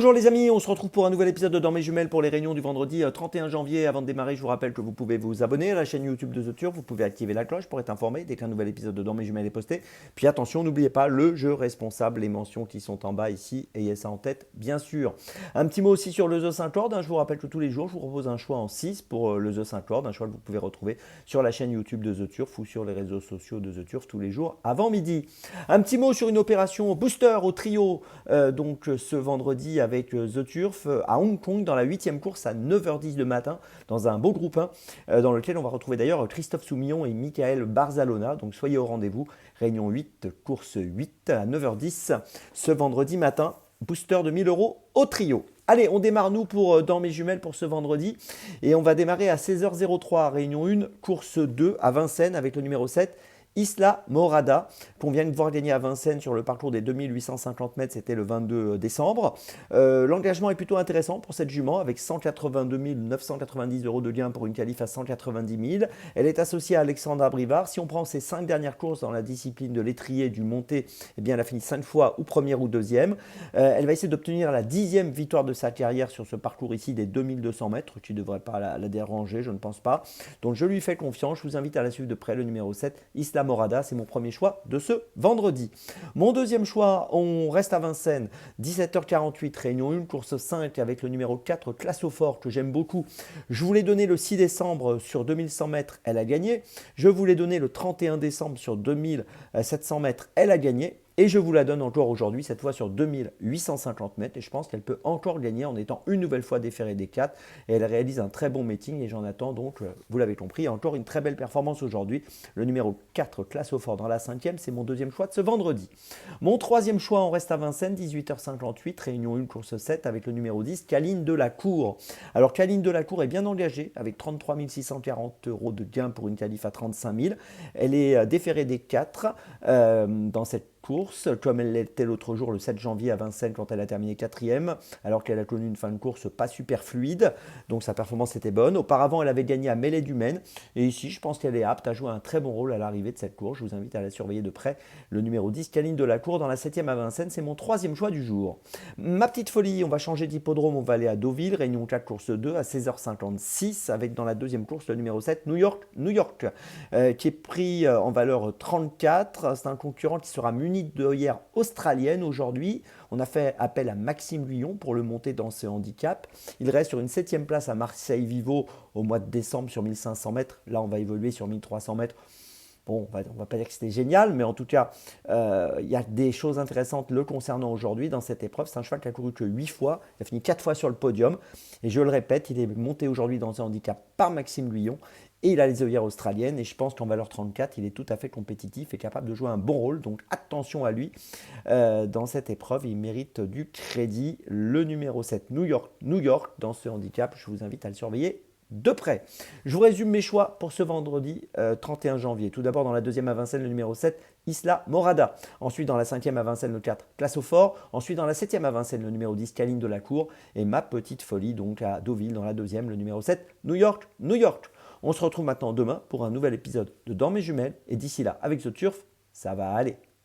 Bonjour les amis, on se retrouve pour un nouvel épisode de Dans mes jumelles pour les réunions du vendredi 31 janvier. Avant de démarrer, je vous rappelle que vous pouvez vous abonner à la chaîne YouTube de The Turf, vous pouvez activer la cloche pour être informé dès qu'un nouvel épisode de Dans mes jumelles est posté. Puis attention, n'oubliez pas le jeu responsable, les mentions qui sont en bas ici, ayez ça en tête bien sûr. Un petit mot aussi sur le The Saint-Lord, je vous rappelle que tous les jours, je vous propose un choix en 6 pour le The Saint-Lord, un choix que vous pouvez retrouver sur la chaîne YouTube de The Turf ou sur les réseaux sociaux de The Turf tous les jours avant midi. Un petit mot sur une opération booster au trio, donc ce vendredi avec The Turf à Hong Kong dans la 8e course à 9h10 le matin dans un beau groupe 1 dans lequel on va retrouver d'ailleurs Christophe Soumillon et Michael Barzalona. Donc soyez au rendez-vous, réunion 8, course 8 à 9h10 ce vendredi matin. Booster de 1000 € au trio. Allez, on démarre nous pour Dans mes jumelles pour ce vendredi et on va démarrer à 16h03, réunion 1, course 2 à Vincennes avec le numéro 7. Isla Morada, qu'on vient de voir gagner à Vincennes sur le parcours des 2850 mètres, c'était le 22 décembre. L'engagement est plutôt intéressant pour cette jument, avec 182 990 € de gain pour une qualif à 190 000. Elle est associée à Alexandra Brivard. Si on prend ses 5 dernières courses dans la discipline de l'étrier du monté, eh bien elle a fini 5 fois ou première ou deuxième. Elle va essayer d'obtenir la 10e victoire de sa carrière sur ce parcours ici des 2200 mètres, qui ne devrait pas la déranger, je ne pense pas. Donc je lui fais confiance, je vous invite à la suivre de près, le numéro 7, Isla Morada, c'est mon premier choix de ce vendredi. Mon deuxième choix, on reste à Vincennes, 17h48, réunion 1, course 5 avec le numéro 4, Classofort, que j'aime beaucoup. Je voulais donner le 6 décembre sur 2100 mètres, elle a gagné. Je voulais donner le 31 décembre sur 2700 mètres, elle a gagné. Et je vous la donne encore aujourd'hui, cette fois sur 2850 mètres. Et je pense qu'elle peut encore gagner en étant une nouvelle fois déférée des 4. Et elle réalise un très bon meeting. Et j'en attends donc, vous l'avez compris, encore une très belle performance aujourd'hui. Le numéro 4, Classofort dans la 5e, c'est mon deuxième choix de ce vendredi. Mon troisième choix, on reste à Vincennes, 18h58, réunion 1, course 7, avec le numéro 10, Caline Delacour. Alors Caline Delacour est bien engagée, avec 33 640 € de gain pour une qualif à 35 000. Elle est déférée des 4 dans cette course, comme elle l'était l'autre jour le 7 janvier à Vincennes quand elle a terminé 4e, alors qu'elle a connu une fin de course pas super fluide, donc sa performance était bonne. Auparavant, elle avait gagné à Mêlée du Maine, et ici, je pense qu'elle est apte à jouer un très bon rôle à l'arrivée de cette course. Je vous invite à la surveiller de près. Le numéro 10, Caline Delacour, dans la 7e à Vincennes, c'est mon troisième choix du jour. Ma petite folie, on va changer d'hippodrome, on va aller à Deauville, réunion 4, course 2, à 16h56, avec dans la deuxième course le numéro 7, New York, qui est pris en valeur 34. C'est un concurrent qui sera muni de hier australienne aujourd'hui. On a fait appel à Maxime Luyon pour le monter dans ce handicap. Il reste sur une 7e place à Marseille-Vivo au mois de décembre sur 1500 mètres. Là, on va évoluer sur 1300 mètres. Bon, on va pas dire que c'était génial, mais en tout cas, il y a des choses intéressantes le concernant aujourd'hui dans cette épreuve. C'est un cheval qui a couru que 8 fois. Il a fini 4 fois sur le podium. Et je le répète, il est monté aujourd'hui dans un handicap par Maxime Luyon. Et il a les œillères australiennes et je pense qu'en valeur 34, il est tout à fait compétitif et capable de jouer un bon rôle. Donc attention à lui dans cette épreuve. Il mérite du crédit. Le numéro 7, New York, dans ce handicap. Je vous invite à le surveiller de près. Je vous résume mes choix pour ce vendredi 31 janvier. Tout d'abord dans la 2e à Vincennes, le numéro 7, Isla Morada. Ensuite dans la 5e à Vincennes, le 4, Classofort. Ensuite dans la 7e à Vincennes, le numéro 10, Caline Delacour. Et ma petite folie donc à Deauville dans la 2e, le numéro 7, New York. On se retrouve maintenant demain pour un nouvel épisode de Dans mes jumelles. Et d'ici là, avec The Turf, ça va aller.